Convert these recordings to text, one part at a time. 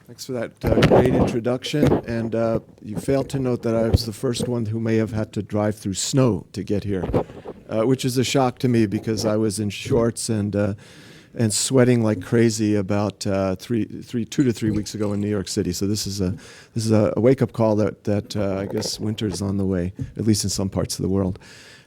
Thanks for that great introduction. And you failed to note that I was the first one who may have had to drive through snow to get here, which is a shock to me because I was in shorts and sweating like crazy about 2 to 3 weeks ago in New York City. So this is a wake-up call that I guess winter is on the way, at least in some parts of the world.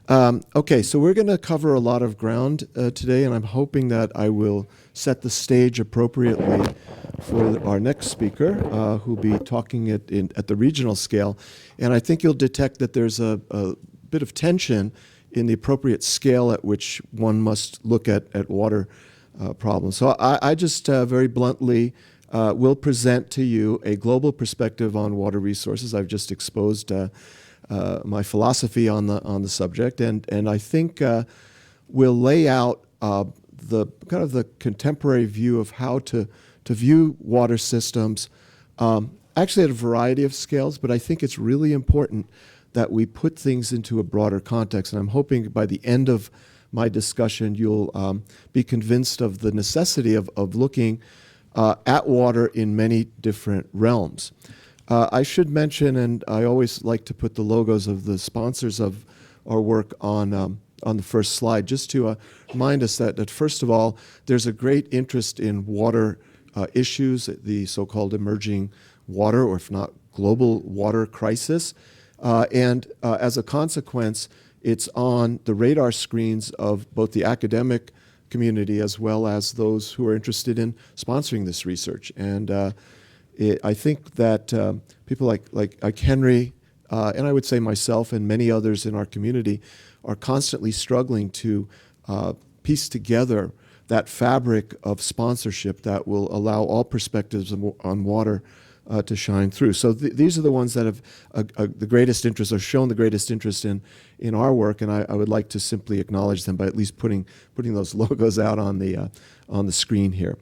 Okay, so we're going to cover a lot of ground today, and I'm hoping that I will set the stage appropriately for our next speaker, who'll be talking at the regional scale. And I think you'll detect that there's a bit of tension in the appropriate scale at which one must look at water problems. So I just very bluntly will present to you a global perspective on water resources. I've just exposed my philosophy on the subject, and I think we'll lay out the kind of the contemporary view of how to view water systems, actually at a variety of scales, but I think it's really important that we put things into a broader context, and I'm hoping by the end of my discussion you'll be convinced of the necessity of looking at water in many different realms. I should mention, and I always like to put the logos of the sponsors of our work on the first slide, just to remind us that first of all, there's a great interest in water issues, the so-called emerging water, or if not global water crisis. And as a consequence, it's on the radar screens of both the academic community as well as those who are interested in sponsoring this research. And I think that people like Henry, and I would say myself and many others in our community, are constantly struggling to piece together that fabric of sponsorship that will allow all perspectives on water to shine through. So these are the ones that have the greatest interest, or shown the greatest interest in our work, and I would like to simply acknowledge them by at least putting those logos out on the screen here.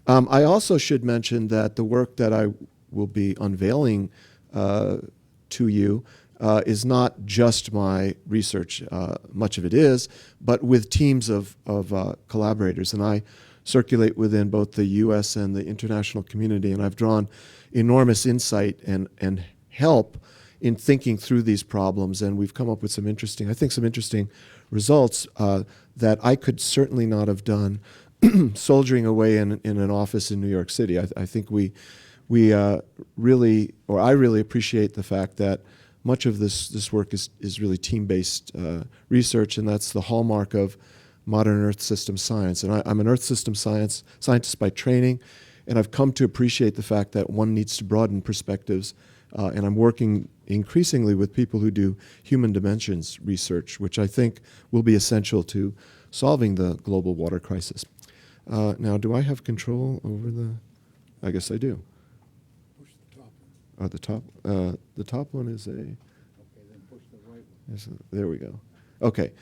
I also should mention that the work that I will be unveiling to you is not just my research. Much of it is, but with teams of collaborators. And I circulate within both the U.S. and the international community, and I've drawn enormous insight and help in thinking through these problems. And we've come up with some interesting results that I could certainly not have done soldiering away in an office in New York City. I think I really appreciate the fact that much of this work is really team-based research, and that's the hallmark of modern Earth system science. And I'm an Earth system scientist by training, and I've come to appreciate the fact that one needs to broaden perspectives, and I'm working increasingly with people who do human dimensions research, which I think will be essential to solving the global water crisis. Now, do I have control over I guess I do. Push the top one. The top one is a... Okay, then push the right one. There we go. Okay.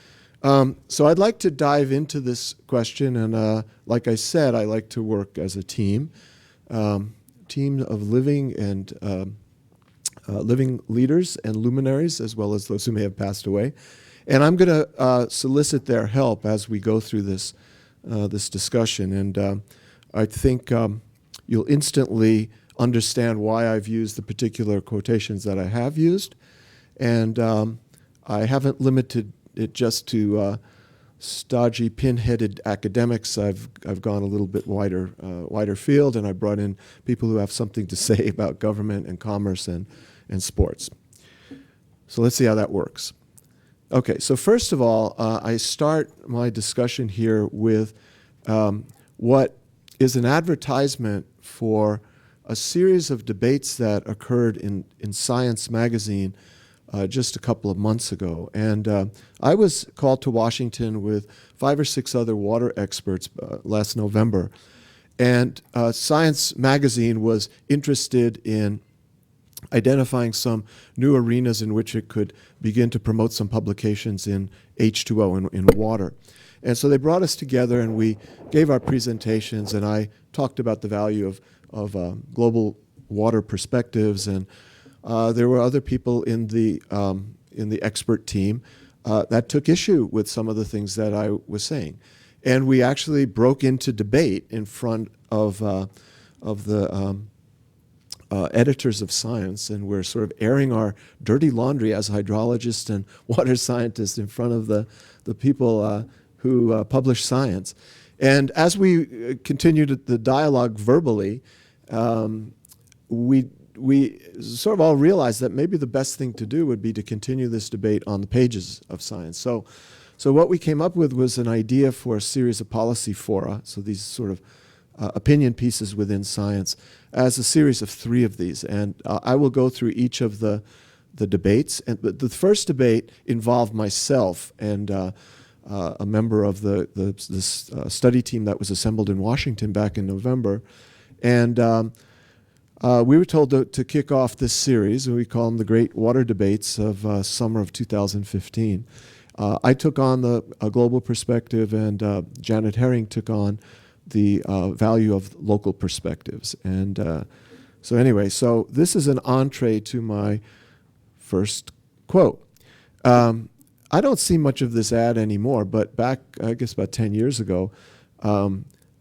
So I'd like to dive into this question, and like I said, I like to work as a team of living and living leaders and luminaries, as well as those who may have passed away. And I'm going to solicit their help as we go through this discussion. And I think you'll instantly understand why I've used the particular quotations that I have used. And I haven't limited it just to stodgy, pin-headed academics. I've gone a little bit wider field, and I brought in people who have something to say about government and commerce and sports. So let's see how that works. Okay, so first of all, I start my discussion here with what is an advertisement for a series of debates that occurred in Science magazine just a couple of months ago. And I was called to Washington with 5 or 6 other water experts last November. And Science magazine was interested in identifying some new arenas in which it could begin to promote some publications in H2O, in water. And so they brought us together, and we gave our presentations, and I talked about the value of global water perspectives, and there were other people in the expert team that took issue with some of the things that I was saying. And we actually broke into debate in front of the editors of science, and we're sort of airing our dirty laundry as hydrologists and water scientists in front of the people who publish science. And as we continued the dialogue verbally, we sort of all realized that maybe the best thing to do would be to continue this debate on the pages of science. So what we came up with was an idea for a series of policy fora, so these sort of opinion pieces within science, as a series of 3 of these. And I will go through each of the debates. And the first debate involved myself and a member of this study team that was assembled in Washington back in November. And we were told to kick off this series, and we call them the Great Water Debates of summer of 2015. I took on a global perspective, and Janet Herring took on the value of local perspectives. And so this is an entree to my first quote. I don't see much of this ad anymore, but back, I guess about 10 years ago,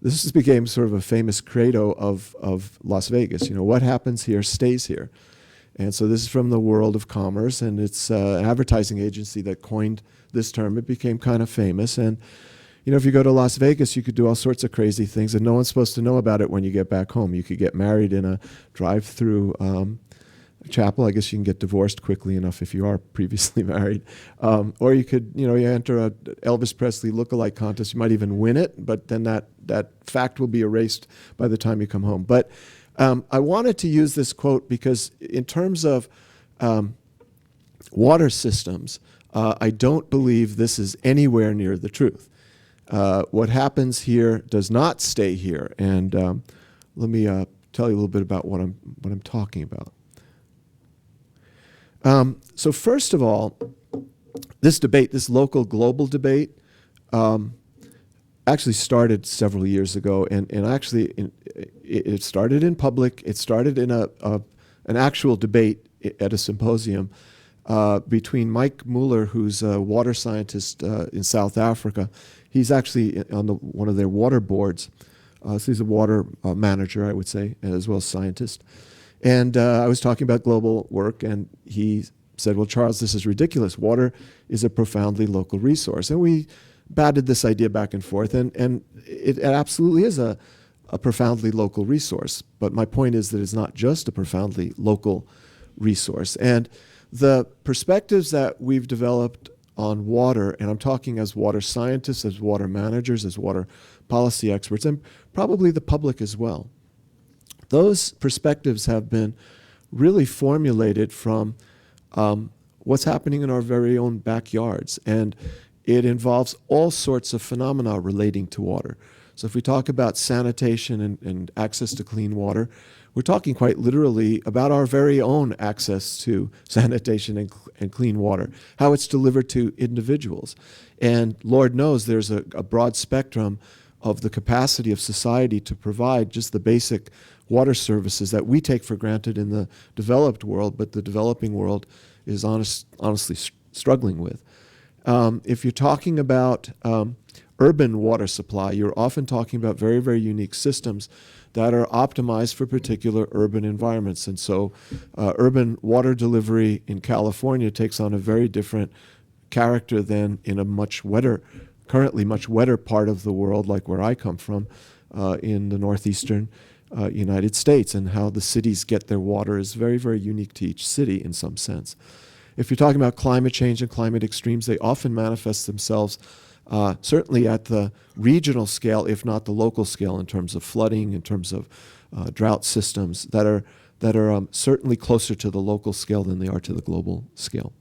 this became sort of a famous credo of Las Vegas. What happens here stays here. And so this is from the world of commerce, and it's an advertising agency that coined this term. It became kind of famous. And, if you go to Las Vegas, you could do all sorts of crazy things, and no one's supposed to know about it when you get back home. You could get married in a drive-through chapel. I guess you can get divorced quickly enough if you are previously married. Or you could, you enter a Elvis Presley lookalike contest. You might even win it, but then that fact will be erased by the time you come home. But I wanted to use this quote because in terms of water systems, I don't believe this is anywhere near the truth. What happens here does not stay here. And let me tell you a little bit about what I'm talking about. So first of all, this debate, this local global debate, actually started several years ago, and actually it started in public. It started in an actual debate at a symposium between Mike Mueller, who's a water scientist in South Africa. He's actually on one of their water boards. So he's a water manager, I would say, as well as scientist. And I was talking about global work, and he said, well, Charles, this is ridiculous. Water is a profoundly local resource. And we batted this idea back and forth, and it absolutely is a profoundly local resource. But my point is that it's not just a profoundly local resource. And the perspectives that we've developed on water, and I'm talking as water scientists, as water managers, as water policy experts, and probably the public as well, those perspectives have been really formulated from what's happening in our very own backyards. And it involves all sorts of phenomena relating to water. So if we talk about sanitation and access to clean water, we're talking quite literally about our very own access to sanitation and clean water, how it's delivered to individuals. And Lord knows there's a broad spectrum of the capacity of society to provide just the basic water services that we take for granted in the developed world, but the developing world is honestly struggling with. If you're talking about urban water supply, you're often talking about very, very unique systems that are optimized for particular urban environments. And so urban water delivery in California takes on a very different character than in a currently much wetter part of the world, like where I come from, in the northeastern United States, and how the cities get their water is very, very unique to each city in some sense. If you're talking about climate change and climate extremes, they often manifest themselves certainly at the regional scale, if not the local scale, in terms of flooding, in terms of drought systems that are certainly closer to the local scale than they are to the global scale.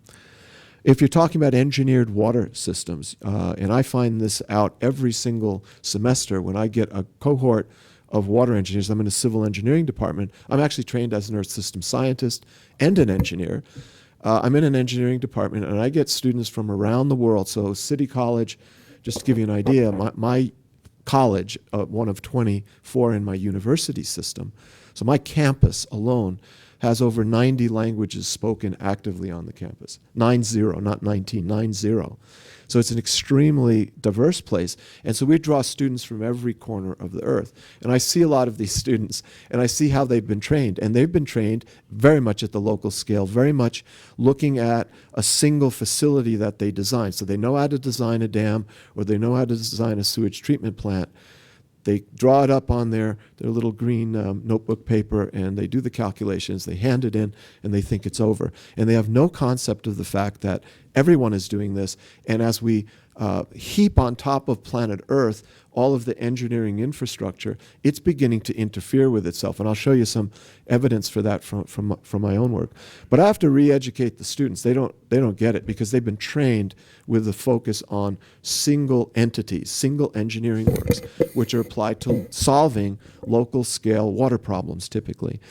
If you're talking about engineered water systems, and I find this out every single semester when I get a cohort of water engineers. I'm in a civil engineering department. I'm actually trained as an earth system scientist and an engineer. I'm in an engineering department, and I get students from around the world. So City College, just to give you an idea, my college, one of 24 in my university system. So my campus alone has over 90 languages spoken actively on the campus. 90, not 19, 90. So it's an extremely diverse place. And so we draw students from every corner of the earth. And I see a lot of these students, and I see how they've been trained. And they've been trained very much at the local scale, very much looking at a single facility that they design. So they know how to design a dam, or they know how to design a sewage treatment plant. They draw it up on their little green notebook paper, and they do the calculations. They hand it in, and they think it's over. And they have no concept of the fact that everyone is doing this. And as we heap on top of planet Earth all of the engineering infrastructure, it's beginning to interfere with itself. And I'll show you some evidence for that from my own work. But I have to re-educate the students. They don't get it because they've been trained with the focus on single entities, single engineering works, which are applied to solving local scale water problems typically.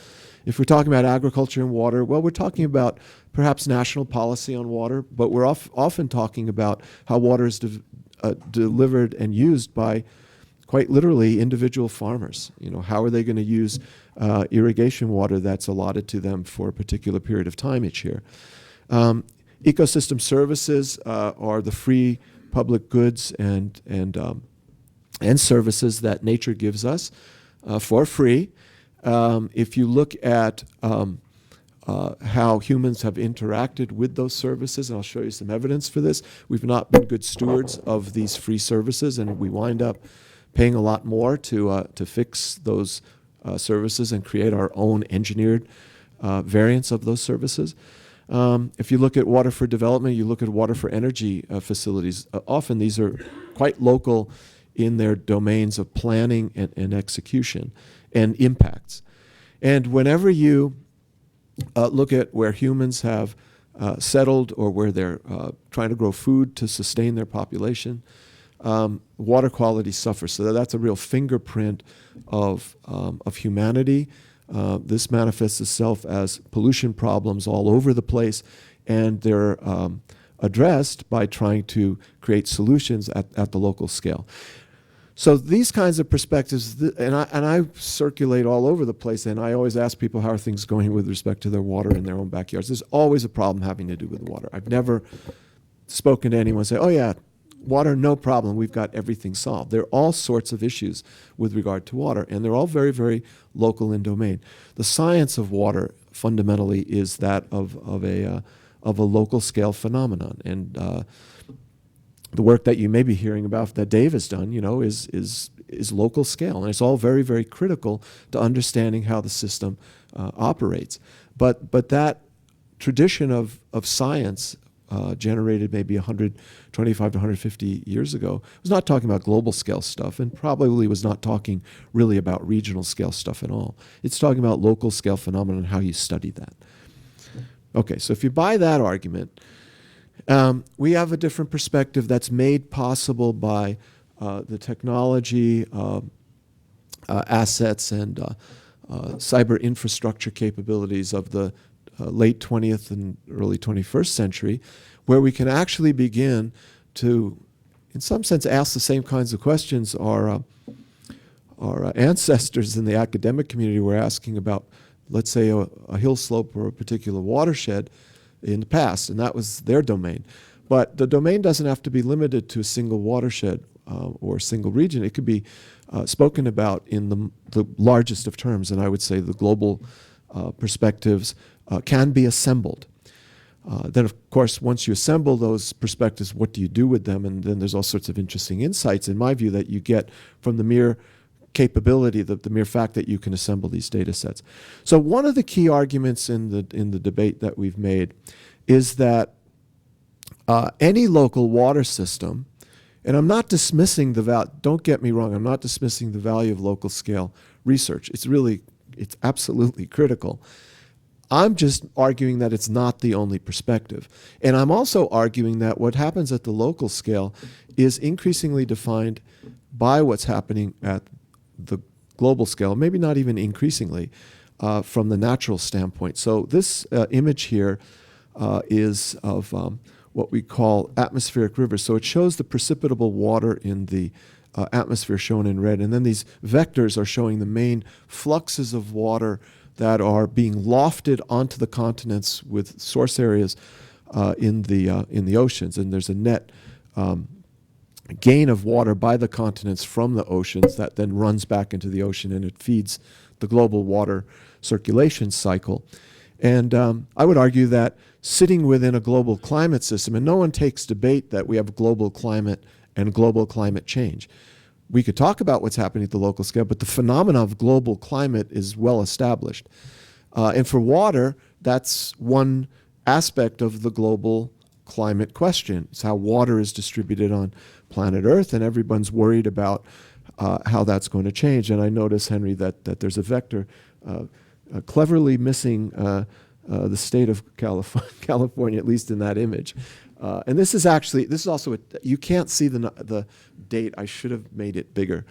If we're talking about agriculture and water, well, we're talking about perhaps national policy on water, but we're often talking about how water is delivered and used by, quite literally, individual farmers. You know, how are they going to use irrigation water that's allotted to them for a particular period of time each year? Ecosystem services are the free public goods and services that nature gives us for free. If you look at how humans have interacted with those services, and I'll show you some evidence for this, we've not been good stewards of these free services, and we wind up paying a lot more to fix those services and create our own engineered variants of those services. If you look at water for development, you look at water for energy facilities, often these are quite local in their domains of planning and execution and impacts. And whenever you look at where humans have settled or where they're trying to grow food to sustain their population, water quality suffers. So that's a real fingerprint of humanity. This manifests itself as pollution problems all over the place, and they're addressed by trying to create solutions at the local scale. So these kinds of perspectives, and I circulate all over the place, and I always ask people how are things going with respect to their water in their own backyards. There's always a problem having to do with water. I've never spoken to anyone say, oh yeah, water, no problem, we've got everything solved. There are all sorts of issues with regard to water, and they're all very, very local in domain. The science of water fundamentally is that of a local scale phenomenon, and the work that you may be hearing about that Dave has done, you know, is local scale, and it's all very, very critical to understanding how the system operates. But that tradition of science generated maybe 125 to 150 years ago was not talking about global scale stuff, and probably was not talking really about regional scale stuff at all. It's talking about local scale phenomena and how you study that. Okay, so if you buy that argument, we have a different perspective that's made possible by the technology, assets, and cyber infrastructure capabilities of the late 20th and early 21st century, where we can actually begin to, in some sense, ask the same kinds of questions our ancestors in the academic community were asking about, let's say, a hill slope or a particular watershed in the past, and that was their domain. But the domain doesn't have to be limited to a single watershed or a single region. It could be spoken about in the largest of terms, and I would say the global perspectives can be assembled. Then, of course, once you assemble those perspectives, what do you do with them? And then there's all sorts of interesting insights, in my view, that you get from the mere capability, the mere fact that you can assemble these data sets. So one of the key arguments in the debate that we've made is that any local water system, and I'm not dismissing the value, don't get me wrong, I'm not dismissing the value of local scale research. It's absolutely critical. I'm just arguing that it's not the only perspective. And I'm also arguing that what happens at the local scale is increasingly defined by what's happening at the global scale, maybe not even increasingly, from the natural standpoint. So this image here is of what we call atmospheric rivers. So it shows the precipitable water in the atmosphere shown in red. And then these vectors are showing the main fluxes of water that are being lofted onto the continents with source areas in the oceans. And there's a net gain of water by the continents from the oceans that then runs back into the ocean, and it feeds the global water circulation cycle. And I would argue that sitting within a global climate system, and no one takes debate that we have global climate and global climate change. We could talk about what's happening at the local scale, but the phenomena of global climate is well established. And for water, that's one aspect of the global climate question. It's how water is distributed on planet Earth, and everyone's worried about how that's going to change. And I notice, Henry, that there's a vector cleverly missing the state of California, at least in that image. And this is also, you can't see the date. I should have made it bigger.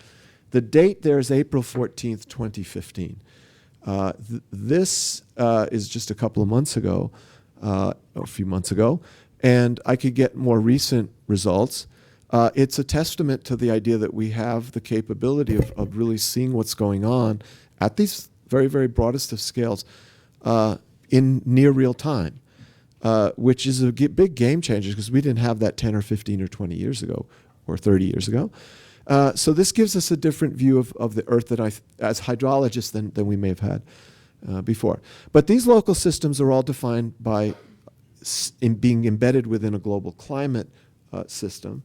The date there is April 14th, 2015. This is just a couple of months ago, or a few months ago, and I could get more recent results. It's a testament to the idea that we have the capability of really seeing what's going on at these very, very broadest of scales in near real time. Which is a big game changer, because we didn't have that 10 or 15 or 20 years ago or 30 years ago. So this gives us a different view of the Earth as hydrologists than we may have had before. But these local systems are all defined by being embedded within a global climate system.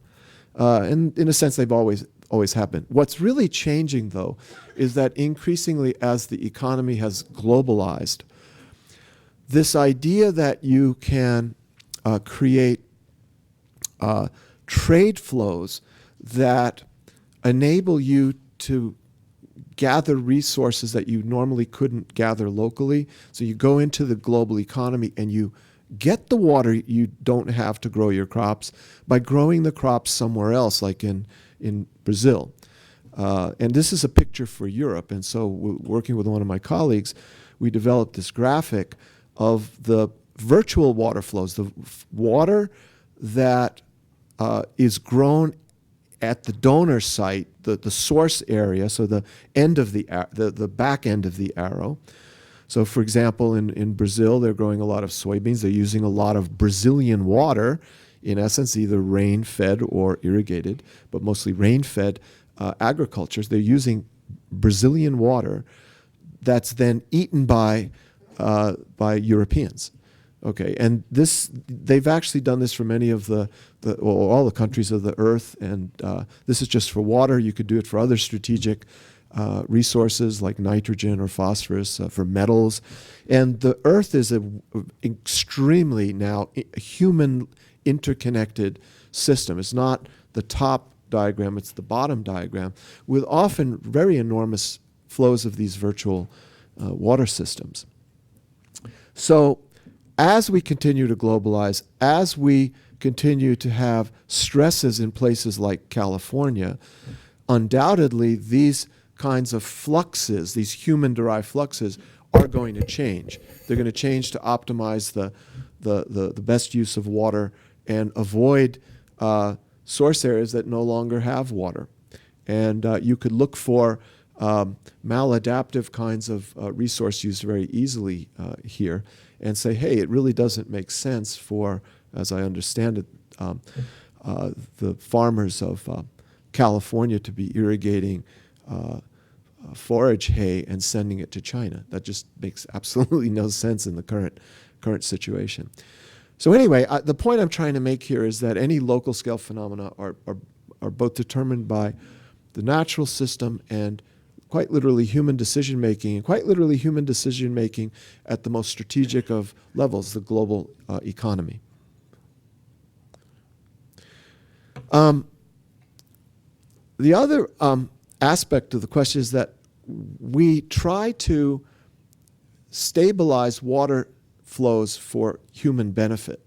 And in a sense, they've always happened. What's really changing, though, is that increasingly as the economy has globalized, this idea that you can create trade flows that enable you to gather resources that you normally couldn't gather locally. So you go into the global economy and you get the water you don't have to grow your crops by growing the crops somewhere else, like in Brazil. And this is a picture for Europe. And so working with one of my colleagues, we developed this graphic of the virtual water flows, the water that is grown at the donor site, the source area, so the end of the back end of the arrow. So for example, in Brazil, they're growing a lot of soybeans. They're using a lot of Brazilian water, in essence, either rain-fed or irrigated, but mostly rain-fed agricultures. They're using Brazilian water that's then eaten by Europeans. Okay, and they've actually done this for many of all the countries of the Earth, and this is just for water. You could do it for other strategic resources like nitrogen or phosphorus, for metals. And the Earth is an extremely now human interconnected system. It's not the top diagram, it's the bottom diagram, with often very enormous flows of these virtual water systems. So as we continue to globalize, as we continue to have stresses in places like California, undoubtedly these kinds of fluxes, these human-derived fluxes, are going to change. They're going to change to optimize the best use of water and avoid source areas that no longer have water. And you could look for maladaptive kinds of resource use very easily here and say, hey, it really doesn't make sense for, as I understand it, the farmers of California to be irrigating forage hay and sending it to China. That just makes absolutely no sense in the current situation. So anyway, the point I'm trying to make here is that any local scale phenomena are both determined by the natural system and quite literally human decision-making, and quite literally human decision-making at the most strategic of levels, the global economy. The other aspect of the question is that we try to stabilize water flows for human benefit.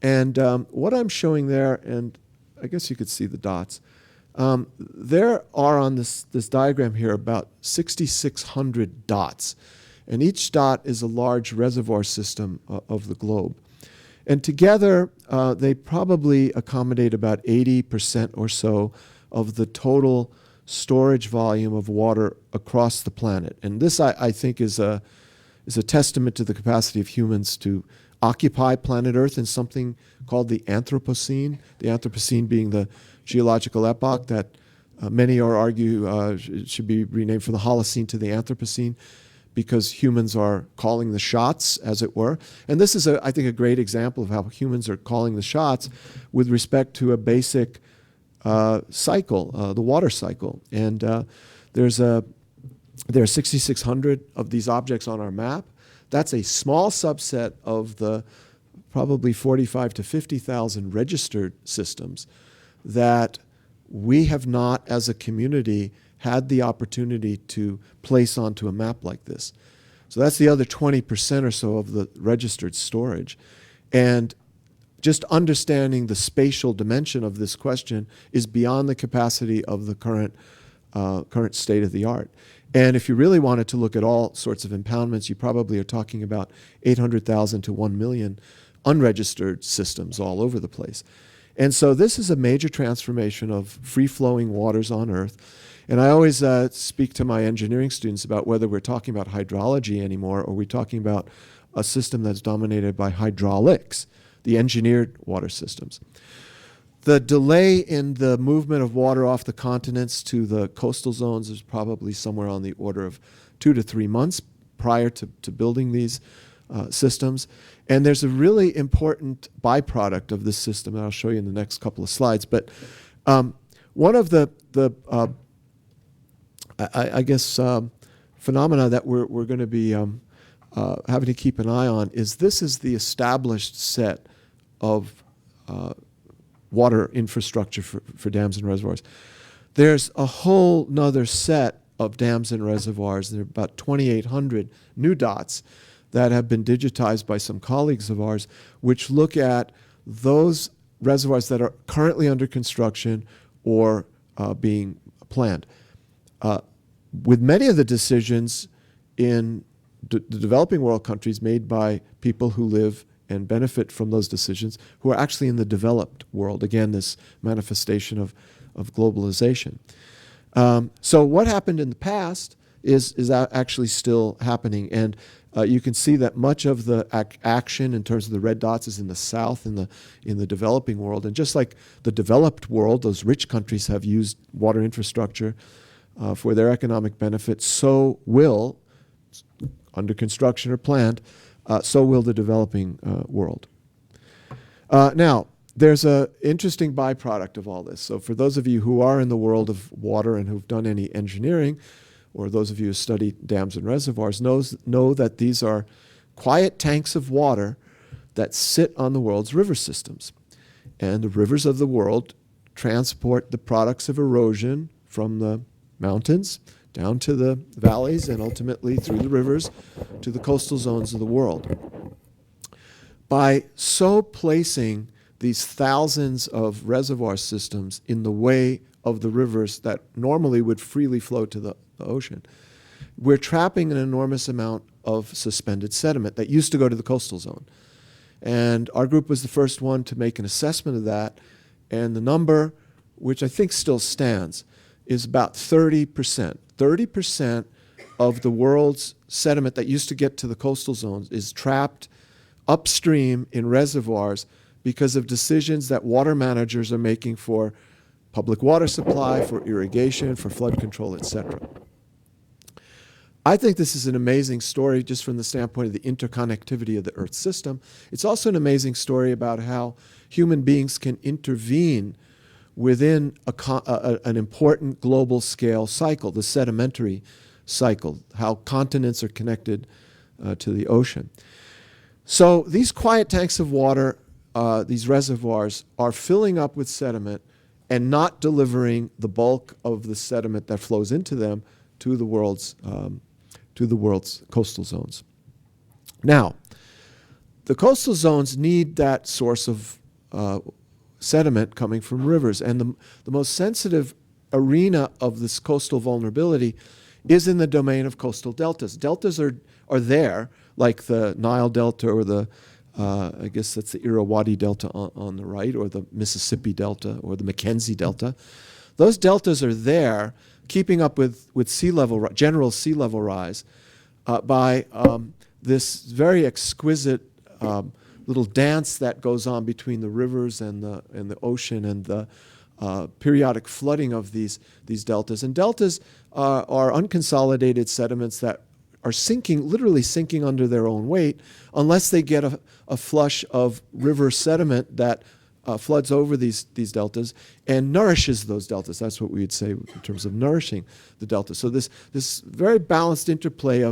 And what I'm showing there, and I guess you could see the dots, there are on this diagram here about 6,600 dots. And each dot is a large reservoir system of the globe. And together, they probably accommodate about 80% or so of the total storage volume of water across the planet. And this, I think, is a testament to the capacity of humans to occupy planet Earth in something called the Anthropocene being the geological epoch that many argue should be renamed from the Holocene to the Anthropocene, because humans are calling the shots, as it were. And this is, I think, a great example of how humans are calling the shots with respect to a basic cycle, the water cycle. And there are 6,600 of these objects on our map. That's a small subset of the probably 45 to 50,000 registered systems that we have not, as a community, had the opportunity to place onto a map like this. So that's the other 20% or so of the registered storage. And just understanding the spatial dimension of this question is beyond the capacity of the current state of the art. And if you really wanted to look at all sorts of impoundments, you probably are talking about 800,000 to 1 million unregistered systems all over the place. And so this is a major transformation of free-flowing waters on Earth. And I always speak to my engineering students about whether we're talking about hydrology anymore, or we're talking about a system that's dominated by hydraulics, the engineered water systems. The delay in the movement of water off the continents to the coastal zones is probably somewhere on the order of 2 to 3 months prior to building these systems. And there's a really important byproduct of this system that I'll show you in the next couple of slides. But one of the phenomena that we're going to be having to keep an eye on is this is the established set of water infrastructure for dams and reservoirs. There's a whole nother set of dams and reservoirs. There are about 2,800 new dots that have been digitized by some colleagues of ours, which look at those reservoirs that are currently under construction or being planned. With many of the decisions in the developing world countries made by people who live and benefit from those decisions who are actually in the developed world. Again, this manifestation of globalization. So what happened in the past is actually still happening. And you can see that much of the action in terms of the red dots is in the south, in the developing world. And just like the developed world, those rich countries have used water infrastructure for their economic benefit, so will, under construction or planned, so will the developing world. Now, there's an interesting byproduct of all this. So for those of you who are in the world of water and who've done any engineering, or those of you who study dams and reservoirs, know that these are quiet tanks of water that sit on the world's river systems. And the rivers of the world transport the products of erosion from the mountains down to the valleys and ultimately through the rivers to the coastal zones of the world. By so placing these thousands of reservoir systems in the way of the rivers that normally would freely flow to the ocean, we're trapping an enormous amount of suspended sediment that used to go to the coastal zone. And our group was the first one to make an assessment of that, and the number, which I think still stands, is about 30%. 30% of the world's sediment that used to get to the coastal zones is trapped upstream in reservoirs because of decisions that water managers are making for public water supply, for irrigation, for flood control, etc. I think this is an amazing story just from the standpoint of the interconnectivity of the Earth system. It's also an amazing story about how human beings can intervene within an important global scale cycle, the sedimentary cycle, how continents are connected to the ocean. So these quiet tanks of water, these reservoirs, are filling up with sediment and not delivering the bulk of the sediment that flows into them to the world's coastal zones. Now, the coastal zones need that source of sediment coming from rivers, and the most sensitive arena of this coastal vulnerability is in the domain of coastal deltas. Deltas are there, like the Nile Delta or the I guess that's the Irrawaddy Delta on the right, or the Mississippi Delta or the Mackenzie Delta. those deltas are there, keeping up with sea level, general sea level rise, by this very exquisite little dance that goes on between the rivers and the ocean and the periodic flooding of these deltas. And deltas are unconsolidated sediments that are sinking, literally sinking under their own weight, unless they get a flush of river sediment that floods over these deltas and nourishes those deltas. That's what we would say in terms of nourishing the delta. So this very balanced interplay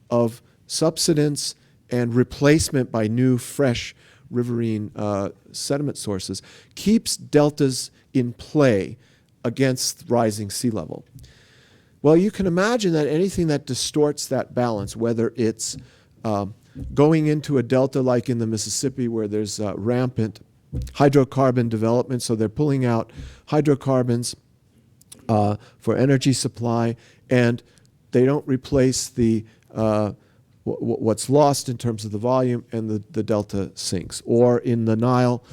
of subsidence and replacement by new, fresh riverine sediment sources keeps deltas in play against rising sea level. Well, you can imagine that anything that distorts that balance, whether it's going into a delta like in the Mississippi where there's rampant hydrocarbon development, so they're pulling out hydrocarbons for energy supply, and they don't replace the what's lost in terms of the volume, and the delta sinks. Or in the Nile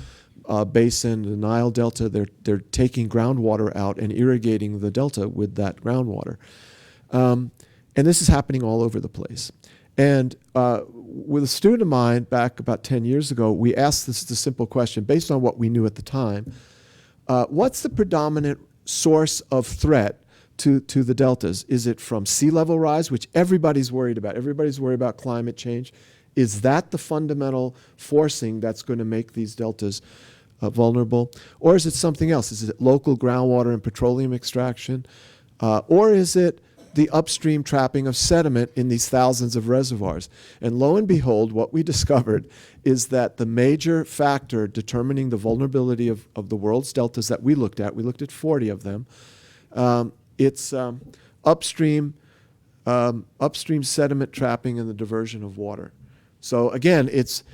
basin, the Nile Delta, they're taking groundwater out and irrigating the delta with that groundwater. And this is happening all over the place. And with a student of mine back about 10 years ago, we asked the simple question, based on what we knew at the time, what's the predominant source of threat to the deltas? Is it from sea level rise, which everybody's worried about? Everybody's worried about climate change. Is that the fundamental forcing that's going to make these deltas vulnerable? Or is it something else? Is it local groundwater and petroleum extraction? Or is it the upstream trapping of sediment in these thousands of reservoirs? And lo and behold, what we discovered is that the major factor determining the vulnerability of the world's deltas that we looked at 40 of them, it's upstream sediment trapping and the diversion of water. So again, it's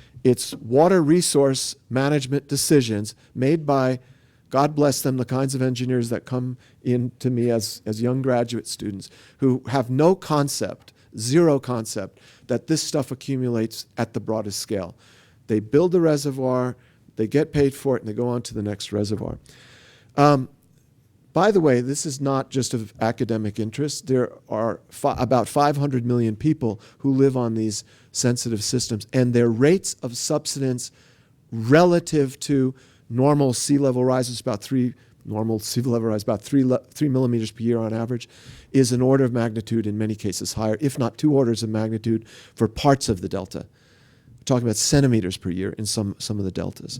water resource management decisions made by, God bless them, the kinds of engineers that come in to me as young graduate students who have no concept, zero concept, that this stuff accumulates at the broadest scale. They build the reservoir, they get paid for it, and they go on to the next reservoir. By the way, this is not just of academic interest. There are about 500 million people who live on these sensitive systems, and their rates of subsidence relative to normal sea level rise is about 3 millimeters per year on average, is an order of magnitude in many cases higher, if not 2 orders of magnitude for parts of the delta. We're talking about centimeters per year in some of the deltas.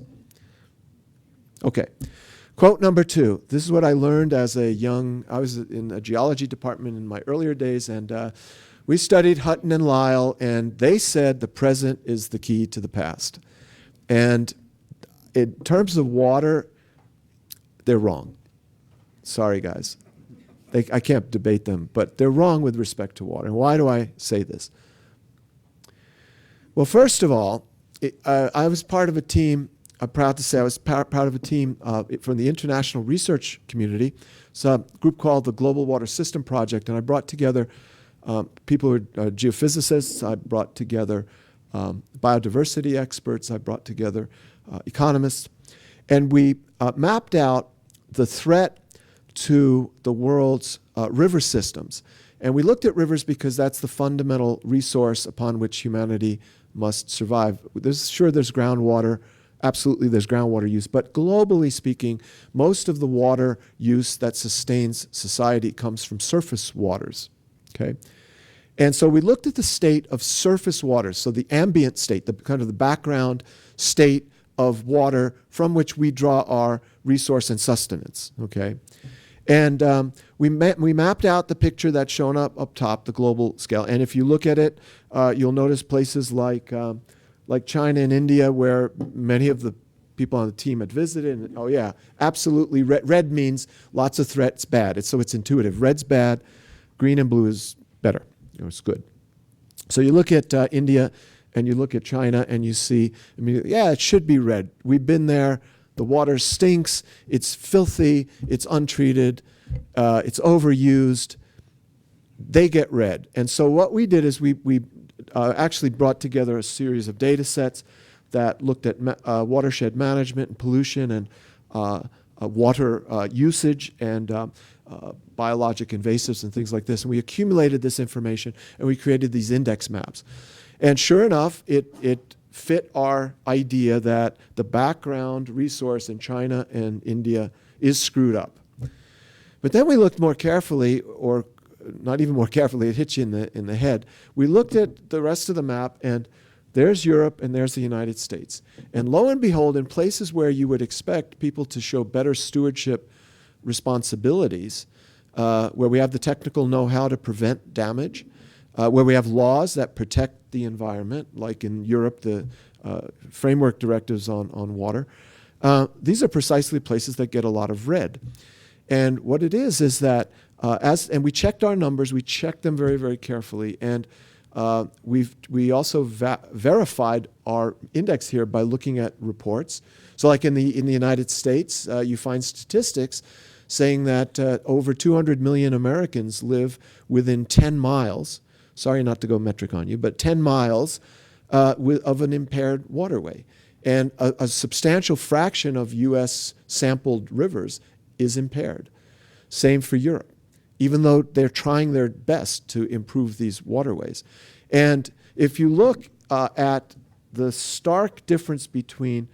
Okay. Quote number 2. This is what I learned I was in a geology department in my earlier days, and we studied Hutton and Lyle, and they said the present is the key to the past. And in terms of water, they're wrong. Sorry, guys. I can't debate them, but they're wrong with respect to water. And why do I say this? Well, first of all, I was part of a team. I'm proud to say I was proud of a team from the international research community. It's a group called the Global Water System Project, and I brought together people who are geophysicists. I brought together biodiversity experts. I brought together economists. And we mapped out the threat to the world's river systems. And we looked at rivers because that's the fundamental resource upon which humanity must survive. There's groundwater. Absolutely, there's groundwater use. But globally speaking, most of the water use that sustains society comes from surface waters. Okay? And so we looked at the state of surface waters, so the ambient state, the kind of the background state of water from which we draw our resource and sustenance. Okay? And we mapped out the picture that's shown up top, the global scale. And if you look at it, you'll notice places like China and India, where many of the people on the team had visited. And, oh yeah, absolutely. Red means lots of threats, bad. So it's intuitive. Red's bad. Green and blue is better. It's good. So you look at India and you look at China and you see, yeah, it should be red. We've been there. The water stinks. It's filthy. It's untreated. It's overused. They get red. And so what we did is we actually brought together a series of data sets that looked at watershed management and pollution and water usage and biologic invasives and things like this. And we accumulated this information and we created these index maps. And sure enough, it fit our idea that the background resource in China and India is screwed up. But then we looked more carefully, or not even more carefully, it hits you in the head. We looked at the rest of the map, and there's Europe and there's the United States. And lo and behold, in places where you would expect people to show better stewardship responsibilities, where we have the technical know-how to prevent damage, where we have laws that protect the environment, like in Europe, the framework directives on water, these are precisely places that get a lot of red. And what it is that, and we checked our numbers, we checked them very, very carefully, and we also verified our index here by looking at reports. So like in the United States, you find statistics saying that over 200 million Americans live within 10 miles, sorry not to go metric on you, but 10 miles of an impaired waterway. And a substantial fraction of U.S. sampled rivers is impaired. Same for Europe, even though they're trying their best to improve these waterways. And if you look at the stark difference between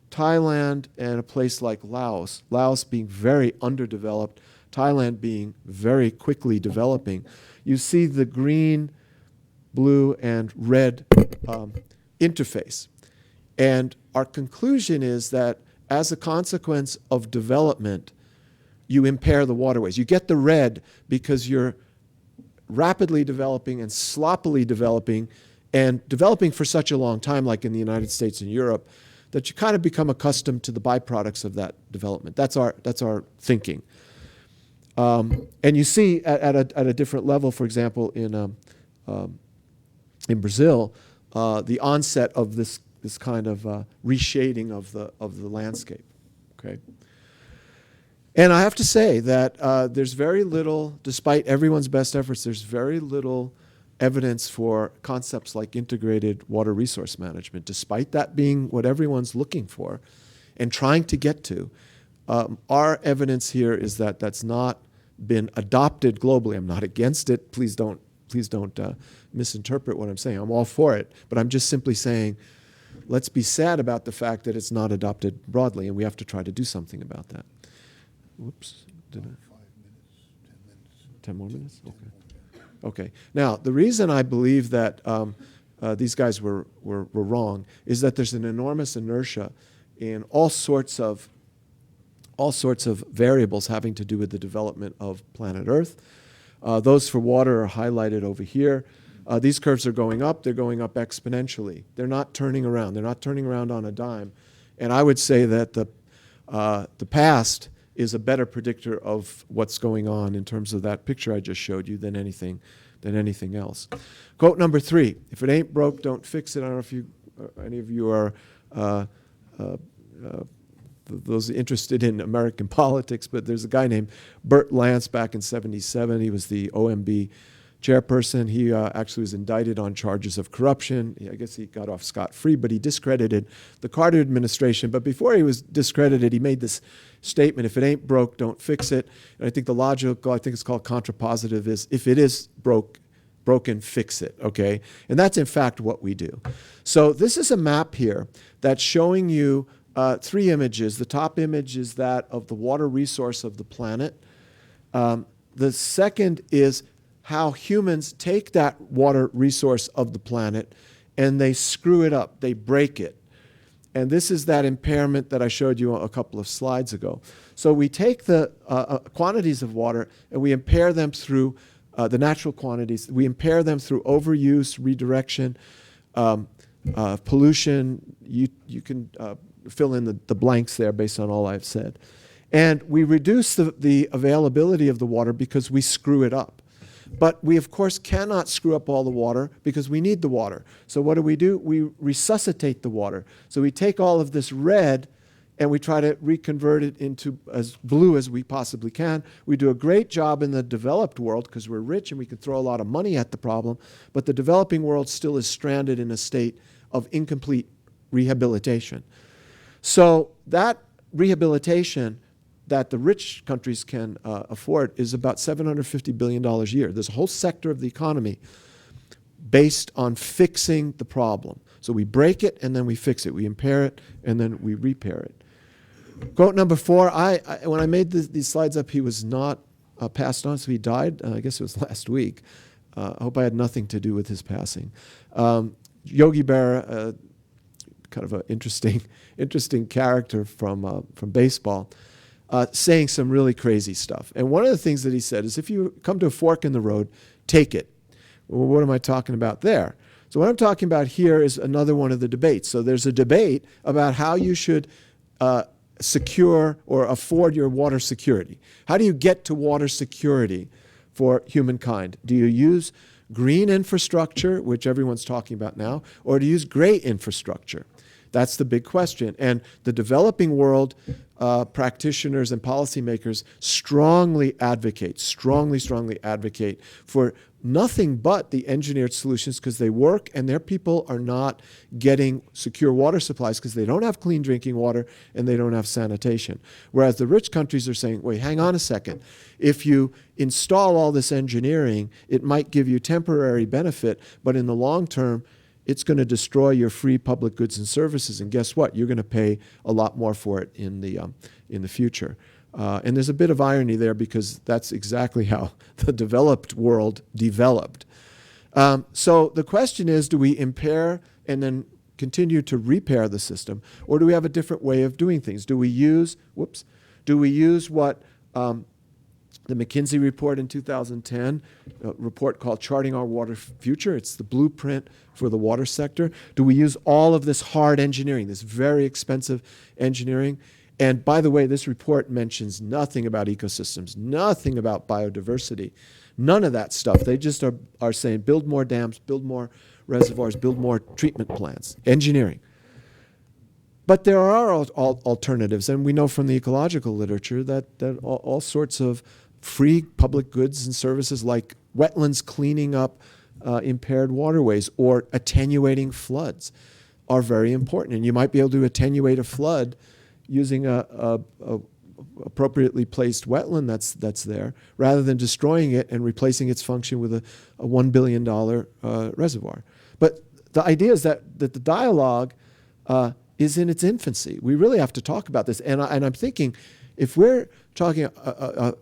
Thailand and a place like Laos, Laos being very underdeveloped, Thailand being very quickly developing, you see the green, blue, and red interface. And our conclusion is that as a consequence of development, you impair the waterways. You get the red because you're rapidly developing and sloppily developing, and developing for such a long time, like in the United States and Europe, that you kind of become accustomed to the byproducts of that development. That's our thinking. And you see at a different level, for example, in Brazil, the onset of this kind of reshading of the landscape. Okay. And I have to say that there's very little, despite everyone's best efforts, there's very little evidence for concepts like integrated water resource management, despite that being what everyone's looking for and trying to get to. Our evidence here is that that's not been adopted globally. I'm not against it. Please don't misinterpret what I'm saying. I'm all for it. But I'm just simply saying, let's be sad about the fact that it's not adopted broadly, and we have to try to do something about that. Whoops. 5 minutes, 10 minutes. 10 more minutes? 10 Okay. more, yeah. Okay. Now, the reason I believe that these guys were wrong is that there's an enormous inertia in all sorts of variables having to do with the development of planet Earth. Those for water are highlighted over here. These curves are going up. They're going up exponentially. They're not turning around. They're not turning around on a dime. And I would say that the past is a better predictor of what's going on in terms of that picture I just showed you than anything else. Quote number 3, if it ain't broke, don't fix it. I don't know if any of you are those interested in American politics, but there's a guy named Bert Lance back in '77. He was the OMB chairperson. He actually was indicted on charges of corruption. I guess he got off scot-free, but he discredited the Carter administration. But before he was discredited, he made this statement, if it ain't broke, don't fix it. And I think the logical, I think it's called contrapositive, is if it is broken, fix it, okay? And that's in fact what we do. So this is a map here that's showing you 3 images. The top image is that of the water resource of the planet. The second is how humans take that water resource of the planet and they screw it up, they break it. And this is that impairment that I showed you a couple of slides ago. So we take the quantities of water and we impair them through the natural quantities. We impair them through overuse, redirection, pollution. You can fill in the blanks there based on all I've said. And we reduce the availability of the water because we screw it up. But we, of course, cannot screw up all the water because we need the water. So what do? We resuscitate the water. So we take all of this red and we try to reconvert it into as blue as we possibly can. We do a great job in the developed world because we're rich and we can throw a lot of money at the problem. But the developing world still is stranded in a state of incomplete rehabilitation. So that rehabilitation that the rich countries can afford is about $750 billion a year. There's a whole sector of the economy based on fixing the problem. So we break it and then we fix it. We impair it and then we repair it. Quote number 4, when I made these slides up, he was not passed on, so he died. I guess it was last week. I hope I had nothing to do with his passing. Yogi Berra, kind of an interesting character from baseball, saying some really crazy stuff. And one of the things that he said is, if you come to a fork in the road, take it. Well, what am I talking about there? So what I'm talking about here is another one of the debates. So there's a debate about how you should secure or afford your water security. How do you get to water security for humankind? Do you use green infrastructure, which everyone's talking about now, or do you use gray infrastructure? That's the big question. And the developing world practitioners and policymakers strongly advocate for nothing but the engineered solutions, because they work and their people are not getting secure water supplies because they don't have clean drinking water and they don't have sanitation. Whereas the rich countries are saying, wait, hang on a second. If you install all this engineering, it might give you temporary benefit, but in the long term, it's going to destroy your free public goods and services. And guess what? You're going to pay a lot more for it in the future. And there's a bit of irony there, because that's exactly how the developed world developed. So the question is, do we impair and then continue to repair the system, or do we have a different way of doing things? Do we use what the McKinsey report in 2010, a report called Charting Our Water Future? It's the blueprint for the water sector. Do we use all of this hard engineering, this very expensive engineering? And by the way, this report mentions nothing about ecosystems, nothing about biodiversity, none of that stuff. They just are saying build more dams, build more reservoirs, build more treatment plants, engineering. But there are alternatives, and we know from the ecological literature that all sorts of free public goods and services, like wetlands cleaning up impaired waterways or attenuating floods, are very important. And you might be able to attenuate a flood using a appropriately placed wetland that's there, rather than destroying it and replacing its function with a $1 billion reservoir. But the idea is that the dialogue is in its infancy. We really have to talk about this. And I'm thinking, if we're talking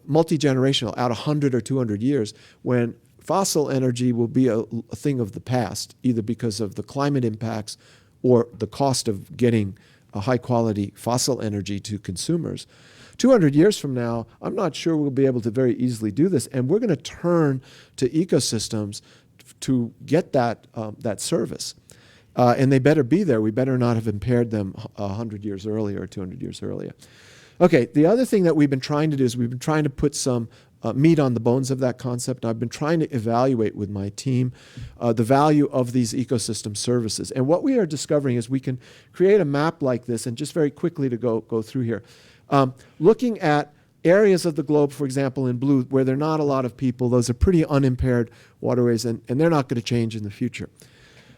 multi-generational, out 100 or 200 years, when fossil energy will be a thing of the past, either because of the climate impacts or the cost of getting a high-quality fossil energy to consumers, 200 years from now, I'm not sure we'll be able to very easily do this. And we're going to turn to ecosystems to get that service. And they better be there. We better not have impaired them 100 years earlier or 200 years earlier. Okay, the other thing that we've been trying to do is we've been trying to put some meat on the bones of that concept. I've been trying to evaluate with my team the value of these ecosystem services. And what we are discovering is we can create a map like this, and just very quickly to go through here. Looking at areas of the globe, for example, in blue, where there are not a lot of people, those are pretty unimpaired waterways, and they're not going to change in the future.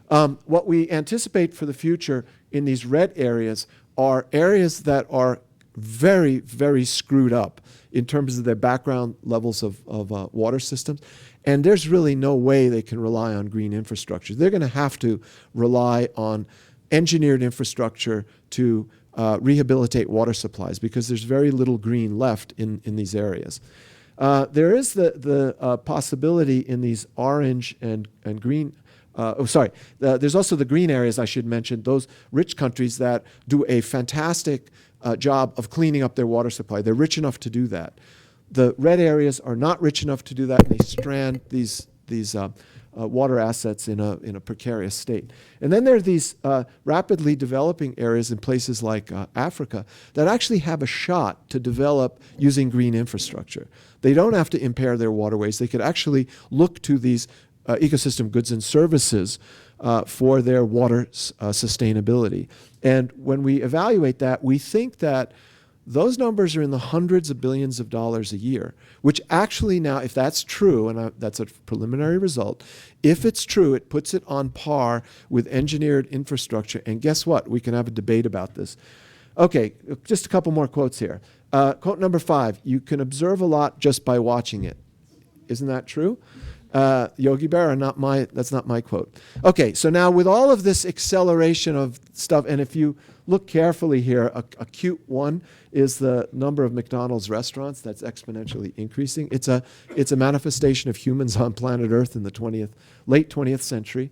What we anticipate for the future in these red areas are areas that are very, very screwed up in terms of their background levels of water systems. And there's really no way they can rely on green infrastructure. They're going to have to rely on engineered infrastructure to rehabilitate water supplies, because there's very little green left in these areas. There is the possibility in these orange and green there's also the green areas, I should mention, those rich countries that do a fantastic job of cleaning up their water supply. They're rich enough to do that. The red areas are not rich enough to do that, and they strand these water assets in a precarious state. And then there are these rapidly developing areas in places like Africa that actually have a shot to develop using green infrastructure. They don't have to impair their waterways. They could actually look to these ecosystem goods and services for their water sustainability. And when we evaluate that, we think that those numbers are in the hundreds of billions of dollars a year, which actually now, if that's true, and that's a preliminary result, if it's true, it puts it on par with engineered infrastructure. And guess what? We can have a debate about this. Okay, just a couple more quotes here. Quote number 5, you can observe a lot just by watching it. Isn't that true? Yogi Berra, that's not my quote. Okay, so now with all of this acceleration of stuff, and if you look carefully here, a cute one is the number of McDonald's restaurants that's exponentially increasing. It's a manifestation of humans on planet Earth in the late 20th century.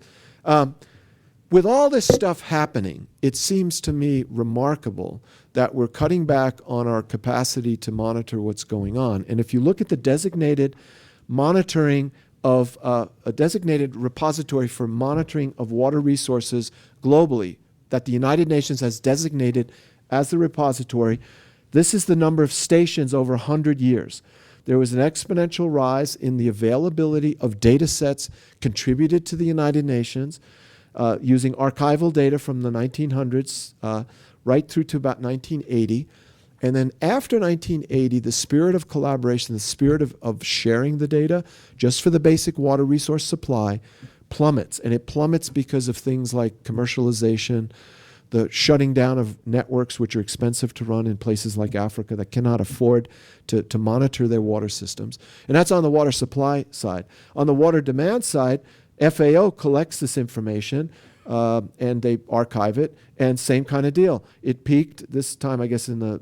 With all this stuff happening, it seems to me remarkable that we're cutting back on our capacity to monitor what's going on. And if you look at the designated monitoring of a designated repository for monitoring of water resources globally that the United Nations has designated as the repository, this is the number of stations over 100 years. There was an exponential rise in the availability of data sets contributed to the United Nations using archival data from the 1900s right through to about 1980. And then after 1980, the spirit of collaboration, the spirit of sharing the data just for the basic water resource supply plummets. And it plummets because of things like commercialization, the shutting down of networks which are expensive to run in places like Africa that cannot afford to monitor their water systems. And that's on the water supply side. On the water demand side, FAO collects this information and they archive it, and same kind of deal. It peaked this time, I guess, in the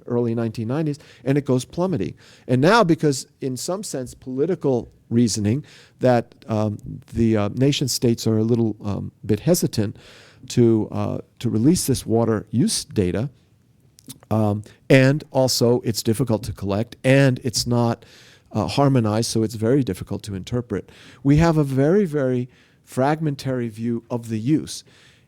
early 1990s, and it goes plummeting. And now, because in some sense political reasoning that the nation states are a little bit hesitant to release this water use data, and also it's difficult to collect, and it's not harmonized, so it's very difficult to interpret. We have a very, very fragmentary view of the use.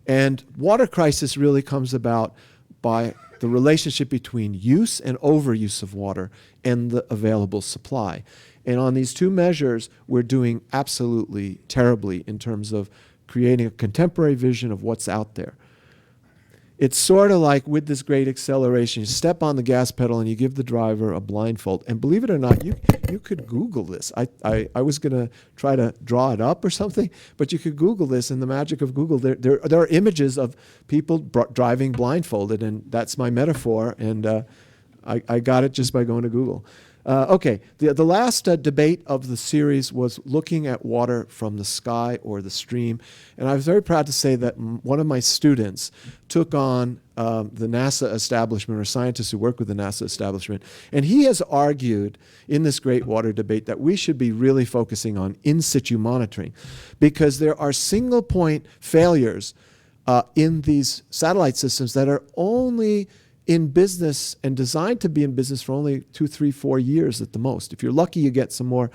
And water crisis really comes about by the relationship between use and overuse of water and the available supply. And on these two measures, we're doing absolutely terribly in terms of creating a contemporary vision of what's out there. It's sort of like with this great acceleration, you step on the gas pedal and you give the driver a blindfold. And believe it or not, you could Google this. I was going to try to draw it up or something, but you could Google this, and the magic of Google, there are images of people driving blindfolded, and that's my metaphor, and I got it just by going to Google. Okay, the last debate of the series was looking at water from the sky or the stream. And I was very proud to say that one of my students took on the NASA establishment, or scientists who work with the NASA establishment. And he has argued in this great water debate that we should be really focusing on in situ monitoring, because there are single point failures in these satellite systems that are only in business and designed to be in business for only 2, 3, 4 years at the most. If you're lucky, you get some more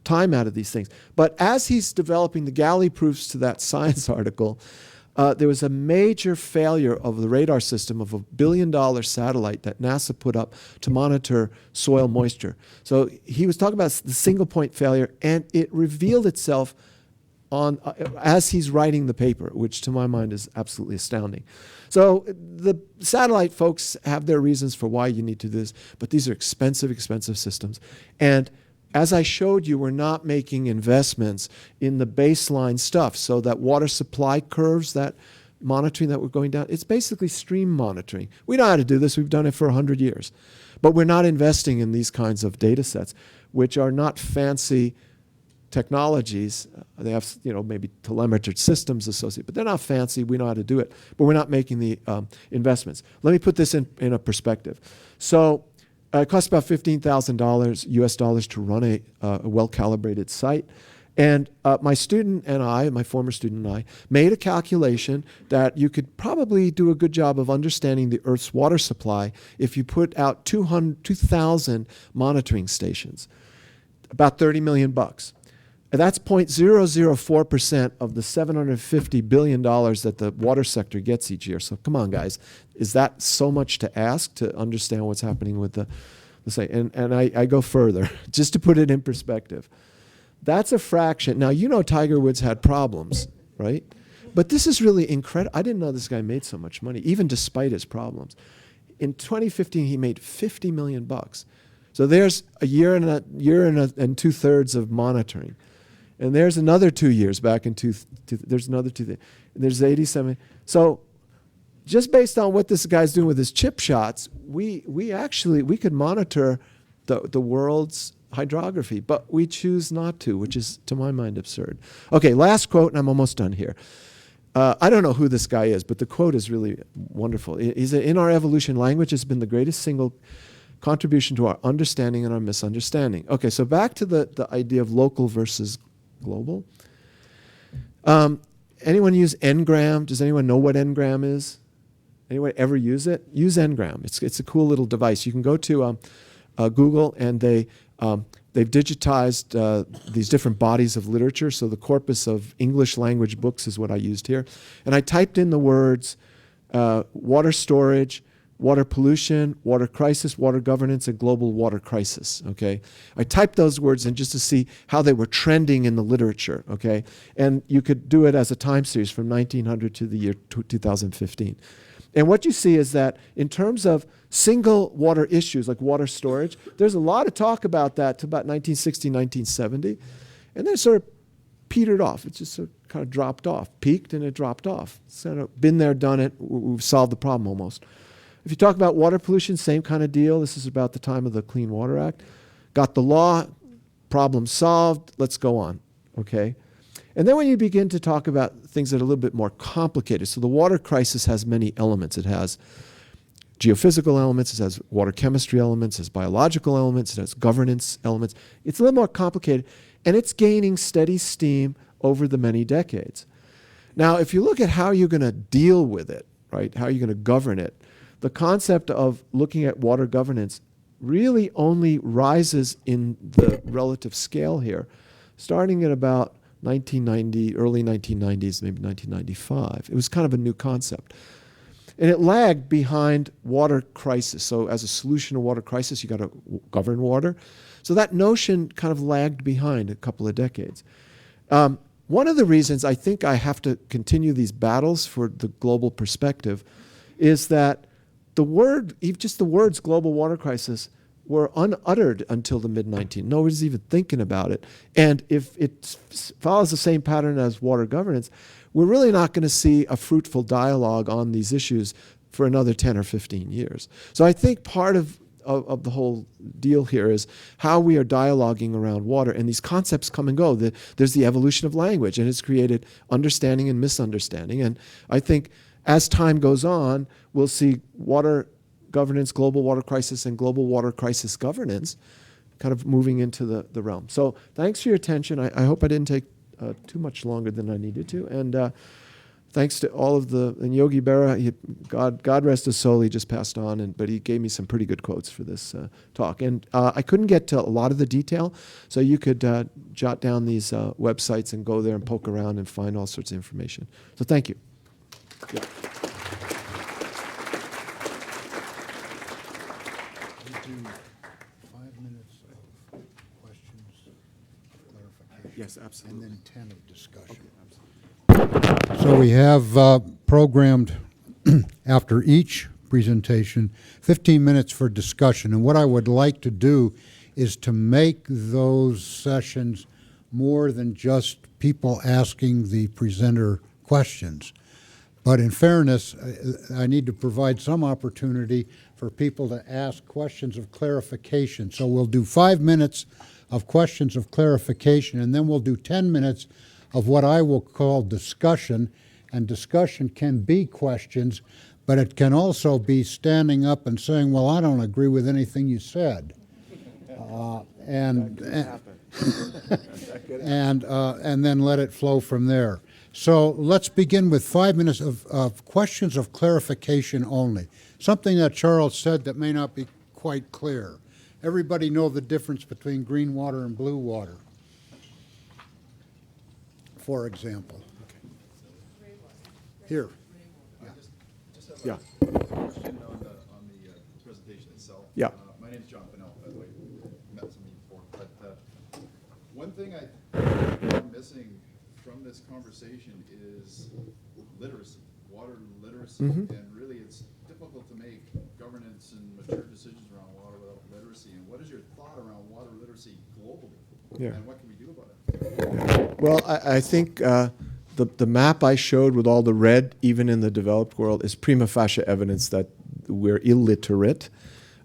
time out of these things. But as he's developing the galley proofs to that science article, there was a major failure of the radar system of $1 billion satellite that NASA put up to monitor soil moisture. So he was talking about the single point failure, and it revealed itself as he's writing the paper, which to my mind is absolutely astounding. So the satellite folks have their reasons for why you need to do this, but these are expensive, expensive systems. And as I showed you, we're not making investments in the baseline stuff, so that water supply curves, that monitoring that we're going down, it's basically stream monitoring. We know how to do this. We've done it for 100 years. But we're not investing in these kinds of data sets, which are not fancy technologies. They have, maybe telemetric systems associated, but they're not fancy. We know how to do it, but we're not making the investments. Let me put this in a perspective. So it costs about $15,000 US dollars to run a well-calibrated site. And my former student and I, made a calculation that you could probably do a good job of understanding the Earth's water supply if you put out 2,000 monitoring stations, about $30 million. That's 0.004% of the $750 billion that the water sector gets each year. So come on, guys. Is that so much to ask to understand what's happening with the site? And I go further, just to put it in perspective. That's a fraction. Now, Tiger Woods had problems, right? But this is really incredible. I didn't know this guy made so much money, even despite his problems. In 2015, he made $50 million. So there's a year and 2/3 of monitoring. And there's another 2 years back in there's another 2. There's 87. So just based on what this guy's doing with his chip shots, we could monitor the world's hydrography, but we choose not to, which is, to my mind, absurd. Okay, last quote, and I'm almost done here. I don't know who this guy is, but the quote is really wonderful. In our evolution, language has been the greatest single contribution to our understanding and our misunderstanding. Okay, so back to the idea of local versus global. Anyone use Ngram? Does anyone know what Ngram is? Anyone ever use it? Use Ngram. It's a cool little device. You can go to Google, and they've digitized these different bodies of literature. So the corpus of English language books is what I used here. And I typed in the words water storage, water pollution, water crisis, water governance, and global water crisis, okay? I typed those words in just to see how they were trending in the literature, okay? And you could do it as a time series from 1900 to the year 2015. And what you see is that in terms of single water issues like water storage, there's a lot of talk about that to about 1960, 1970. And then it sort of petered off. It just sort of kind of dropped off, peaked and it dropped off. It's kind of been there, done it. We've solved the problem almost. If you talk about water pollution, same kind of deal. This is about the time of the Clean Water Act. Got the law, problem solved, let's go on, okay? And then when you begin to talk about things that are a little bit more complicated, so the water crisis has many elements. It has geophysical elements, it has water chemistry elements, it has biological elements, it has governance elements. It's a little more complicated, and it's gaining steady steam over the many decades. Now, if you look at how you're going to deal with it, right, how you're going to govern it, the concept of looking at water governance really only rises in the relative scale here, starting at about 1990, early 1990s, maybe 1995. It was kind of a new concept. And it lagged behind water crisis. So as a solution to water crisis, you got to govern water. So that notion kind of lagged behind a couple of decades. One of the reasons I think I have to continue these battles for the global perspective is that just the words global water crisis were unuttered until the mid-1900s. Nobody's even thinking about it. And if it follows the same pattern as water governance, we're really not going to see a fruitful dialogue on these issues for another 10 or 15 years. So I think part of the whole deal here is how we are dialoguing around water, and these concepts come and go. There's the evolution of language, and it's created understanding and misunderstanding. And I think as time goes on, we'll see water governance, global water crisis, and global water crisis governance kind of moving into the realm. So thanks for your attention. I hope I didn't take too much longer than I needed to. And thanks to all of and Yogi Berra, God rest his soul, he just passed on, but he gave me some pretty good quotes for this talk. And I couldn't get to a lot of the detail, so you could jot down these websites and go there and poke around and find all sorts of information. So thank you. Yeah. We do 5 minutes of questions, clarification. Yes, absolutely. And then 10 of discussion. Okay, So we have programmed after each presentation 15 minutes for discussion. And what I would like to do is to make those sessions more than just people asking the presenter questions. But in fairness, I need to provide some opportunity for people to ask questions of clarification. So we'll do 5 minutes of questions of clarification, and then we'll do 10 minutes of what I will call discussion. And discussion can be questions, but it can also be standing up and saying, well, I don't agree with anything you said. And then let it flow from there. So let's begin with 5 minutes of questions of clarification only. Something that Charles said that may not be quite clear. Everybody know the difference between green water and blue water, for example. Here. Yeah. Question on the presentation itself. Yeah. My name's John Fennell, by the way. Met some of you before. But one thing I'm missing from this conversation is literacy, water literacy. Mm-hmm. And really it's difficult to make governance and mature decisions around water without literacy. And what is your thought around water literacy globally? Yeah. And what can we do about it? Well, I think the map I showed with all the red, even in the developed world, is prima facie evidence that we're illiterate.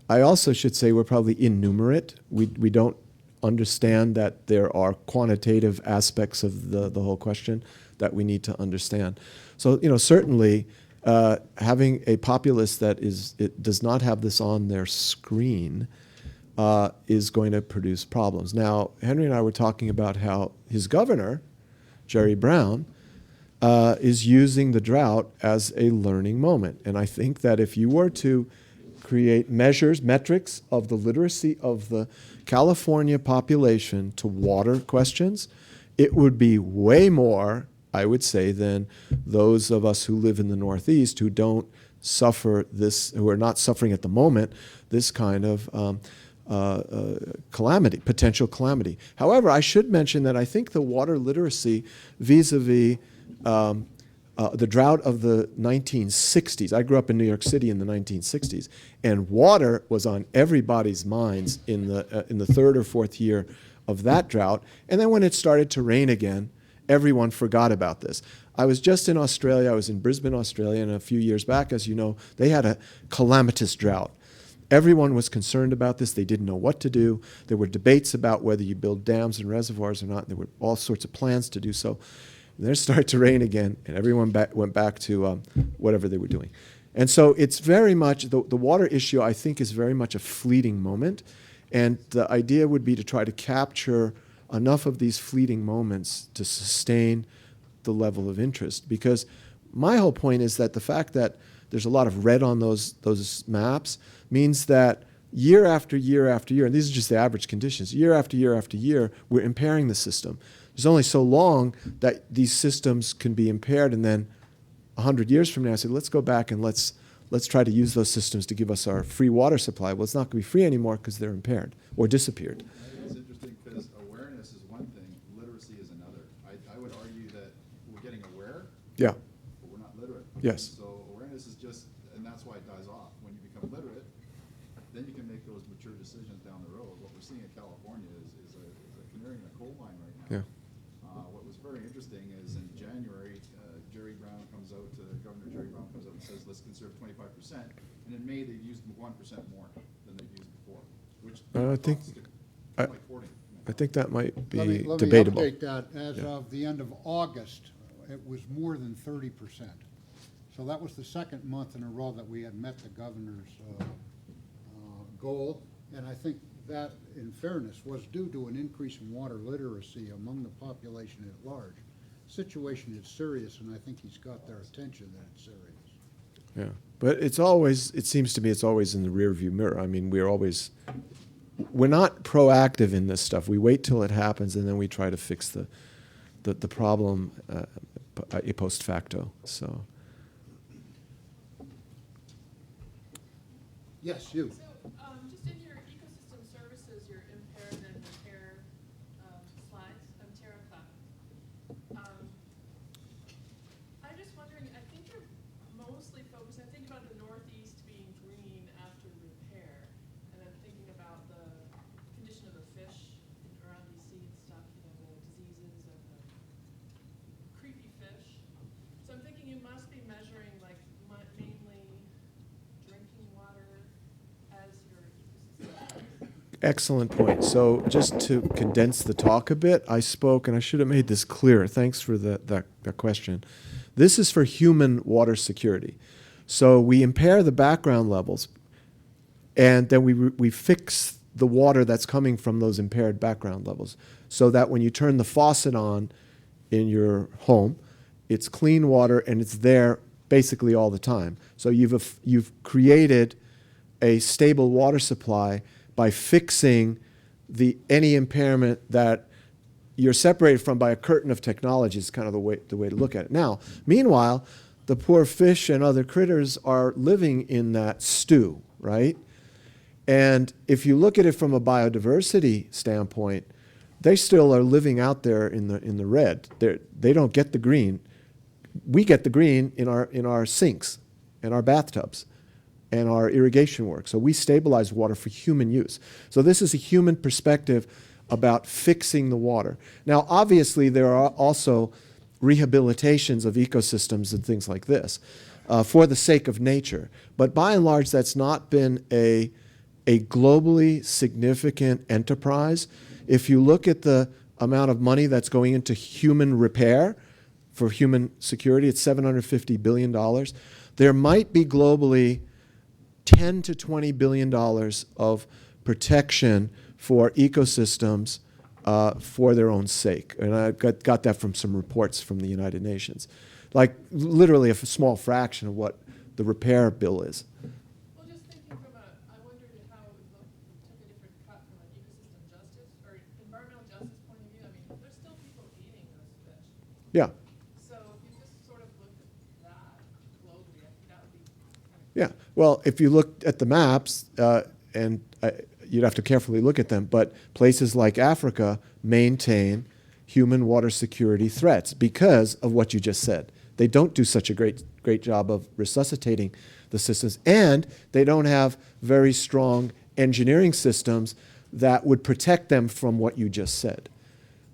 I also should say we're probably innumerate. We don't understand that there are quantitative aspects of the whole question that we need to understand. So, certainly having a populace that does not have this on their screen is going to produce problems. Now, Henry and I were talking about how his governor, Jerry Brown, is using the drought as a learning moment. And I think that if you were to create metrics of the literacy of the California population to water questions, it would be way more, I would say, than those of us who live in the Northeast who don't suffer this, who are not suffering at the moment, this kind of calamity, potential calamity. However, I should mention that I think the water literacy vis-a-vis the drought of the 1960s. I grew up in New York City in the 1960s, and water was on everybody's minds in the third or fourth year of that drought. And then when it started to rain again, everyone forgot about this. I was just in Australia. I was in Brisbane, Australia, and a few years back, as you know, they had a calamitous drought. Everyone was concerned about this. They didn't know what to do. There were debates about whether you build dams and reservoirs or not. There were all sorts of plans to do so. And then it started to rain again, and everyone went back to whatever they were doing. And so it's very much, the water issue, I think, is very much a fleeting moment. And the idea would be to try to capture enough of these fleeting moments to sustain the level of interest. Because my whole point is that the fact that there's a lot of red on those maps means that year after year after year, and these are just the average conditions, year after year after year, we're impairing the system. There's only so long that these systems can be impaired, and then 100 years from now, I say, let's go back and let's try to use those systems to give us our free water supply. Well, it's not going to be free anymore because they're impaired or disappeared. I think it's interesting because awareness is one thing, literacy is another. I would argue that we're getting aware, Yeah. but we're not literate. Yes. So awareness is just, and that's why it dies off. When you become literate, then you can make those mature decisions down the road. What we're seeing in California is a canary in a coal mine right now. Yeah. What was very interesting is in January, Governor Jerry Brown comes out and says, let's conserve 25%. And in May, they've used 1% more than they've used before, which I think- I- like 40. I think that might be Let me debatable. update that. As Yeah. of the end of August, it was more than 30%. So that was the second month in a row that we had met the governor's goal. And I think that, in fairness, was due to an increase in water literacy among the population at large. Situation is serious, and I think he's got their attention that it's serious. Yeah, but it seems to me it's always in the rearview mirror. I mean, we're not proactive in this stuff. We wait till it happens, and then we try to fix the problem post facto. So. Yes, you. So, just in your ecosystem services, your impaired and repair slides, Terra Cloud. I'm just wondering, I think you're mostly focused, I think about the Northeast being green after repair, and I'm thinking about the condition of the fish around DC and stuff, the diseases and the creepy fish. So I'm thinking you must be measuring like mainly drinking water as your ecosystem. Excellent point. So just to condense the talk a bit, I spoke, and I should have made this clear. Thanks for that question. This is for human water security. So we impair the background levels, and then we fix the water that's coming from those impaired background levels, so that when you turn the faucet on in your home, it's clean water and it's there basically all the time. So you've created a stable water supply by fixing any impairment that you're separated from by a curtain of technology is kind of the way to look at it. Now, meanwhile, the poor fish and other critters are living in that stew, right? And if you look at it from a biodiversity standpoint, they still are living out there in the red. They don't get the green. We get the green in our sinks and our bathtubs and our irrigation work. So we stabilize water for human use. So this is a human perspective about fixing the water. Now, obviously, there are also rehabilitations of ecosystems and things like this for the sake of nature. But by and large, that's not been a globally significant enterprise. If you look at the amount of money that's going into human repair for human security, it's $750 billion. There might be globally $10 to $20 billion of protection for ecosystems for their own sake. And I got that from some reports from the United Nations. Like literally a small fraction of what the repair bill is. Well, just thinking I wondered how it would look, took a different cut from an ecosystem justice or environmental justice point of view. I mean, there's still people eating those fish. Yeah. So if you just sort of looked at that globally, I think that would be kind of Yeah. Well, if you look at the maps, you'd have to carefully look at them, but places like Africa maintain human water security threats because of what you just said. They don't do such a great job of resuscitating the systems, and they don't have very strong engineering systems that would protect them from what you just said.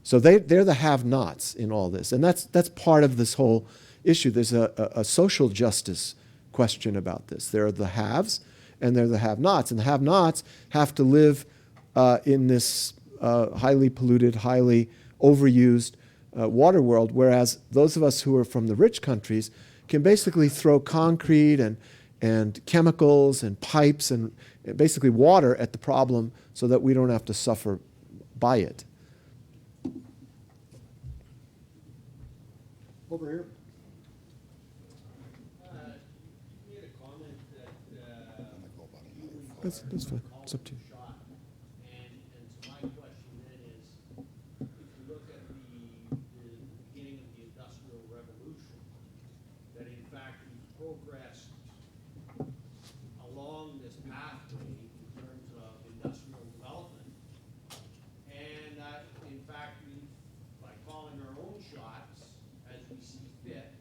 So they're the have-nots in all this, and that's part of this whole issue. There's a social justice question about this. There are the haves, and there are the have-nots, and the have-nots have to live in this highly polluted, highly overused water world, whereas those of us who are from the rich countries can basically throw concrete and chemicals and pipes and basically water at the problem so that we don't have to suffer by it. Over here. You made a comment that That's fine. It's up to you. shot. And so my question then is, if you look at the beginning of the Industrial Revolution, that in fact we've progressed along this pathway in terms of industrial development. And in fact, by calling our own shots as we see fit,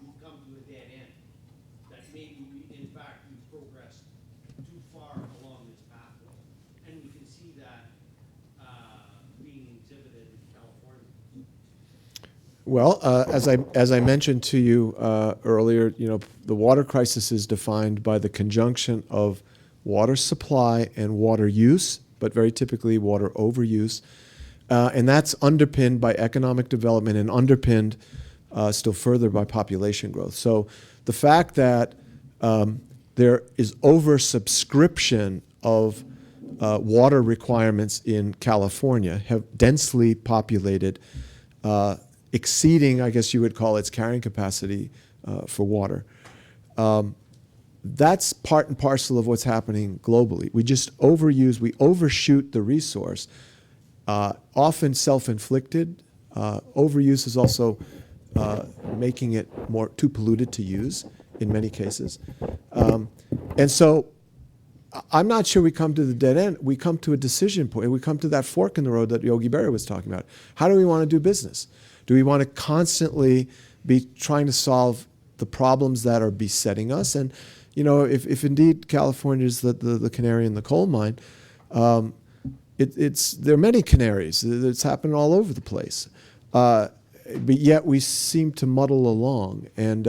we've come to a dead end. That maybe in fact we've progressed too far along this pathway. And we can see that being exhibited in California. Well, as I mentioned to you earlier, the water crisis is defined by the conjunction of water supply and water use, but very typically water overuse, and that's underpinned by economic development and underpinned still further by population growth. So the fact that there is oversubscription of water requirements in California, have densely populated, exceeding, I guess you would call its carrying capacity for water. That's part and parcel of what's happening globally. We just overuse, we overshoot the resource, often self-inflicted. Overuse is also making it too polluted to use in many cases. And so I'm not sure we come to the dead end. We come to a decision point. We come to that fork in the road that Yogi Berra was talking about. How do we want to do business? Do we want to constantly be trying to solve the problems that are besetting us? And, if indeed California is the canary in the coal mine, there are many canaries. It's happening all over the place. But yet we seem to muddle along. And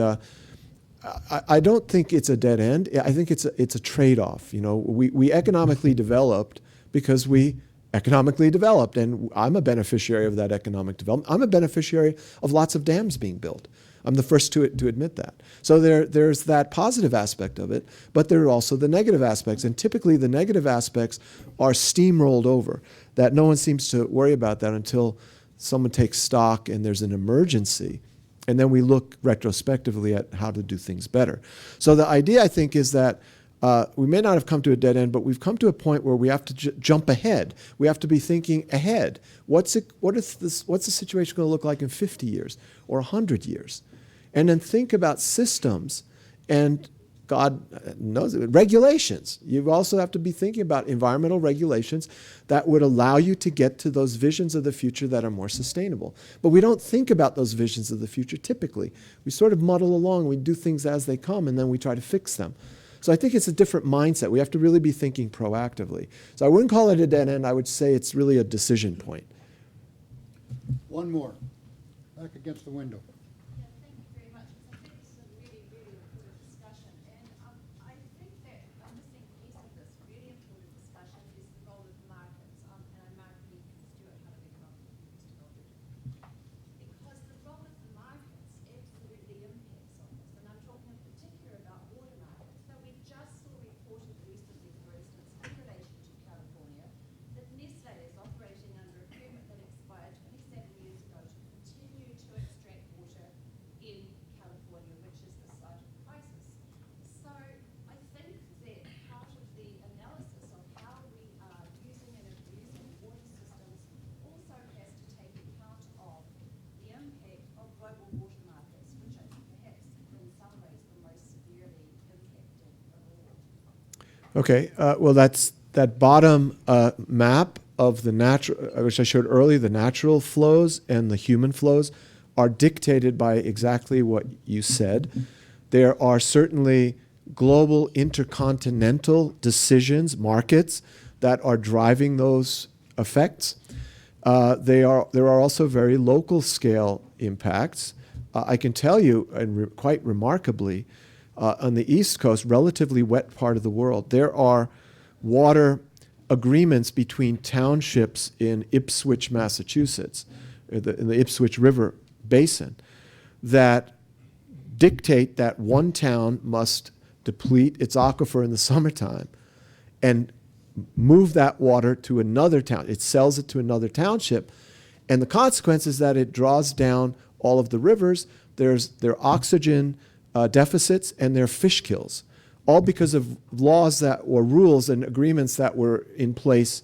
I don't think it's a dead end. I think it's a trade-off. We economically developed because we economically developed, and I'm a beneficiary of that economic development. I'm a beneficiary of lots of dams being built. I'm the first to admit that. So there's that positive aspect of it, but there are also the negative aspects, and typically the negative aspects are steamrolled over, that no one seems to worry about that until someone takes stock and there's an emergency. And then we look retrospectively at how to do things better. So the idea, I think, is that we may not have come to a dead end, but we've come to a point where we have to jump ahead. We have to be thinking ahead. What's the situation going to look like in 50 years or 100 years? And then think about systems and, God knows it, regulations. You also have to be thinking about environmental regulations that would allow you to get to those visions of the future that are more sustainable. But we don't think about those visions of the future typically. We sort of muddle along, we do things as they come, and then we try to fix them. So I think it's a different mindset. We have to really be thinking proactively. So I wouldn't call it a dead end. I would say it's really a decision point. One more. Back against the window. Yeah, thank you very much. I think this is a really, really important discussion, and I think that a missing piece of this really important discussion is the role of the markets. And I'm Marguerite Stewart, how to become Mr. Goldberg. Because the role of the markets absolutely impacts on this, and I'm talking in particular about water markets. Now, we just saw reported recently, for instance, in relation to California, that Nestle is operating under a permit that expired 27 years ago to continue to extract water in California, which is the site of crisis. So I think that part of the analysis of how we are using and abusing water systems also has to take account of the impact of global water markets, which are perhaps in some ways the most severely impacted of all. Okay, well, that's that bottom map of the natural, which I showed earlier, the natural flows and the human flows are dictated by exactly what you said. There are certainly global intercontinental decisions, markets, that are driving those effects. There are also very local scale impacts. I can tell you, and quite remarkably, on the East Coast, relatively wet part of the world, there are water agreements between townships in Ipswich, Massachusetts, in the Ipswich River Basin, that dictate that one town must deplete its aquifer in the summertime and move that water to another town. It sells it to another township, and the consequence is that it draws down all of the rivers. There are oxygen deficits and there are fish kills, all because of laws that or rules and agreements that were in place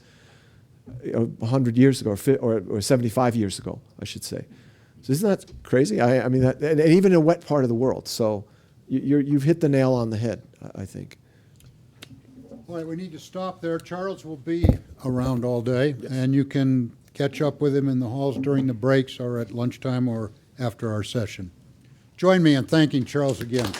100 years ago or 75 years ago, I should say. So isn't that crazy? I mean, and even in a wet part of the world. So you've hit the nail on the head, I think. All right, we need to stop there. Charles will be around all day, and you can catch up with him in the halls during the breaks or at lunchtime or after our session. Join me in thanking Charles again.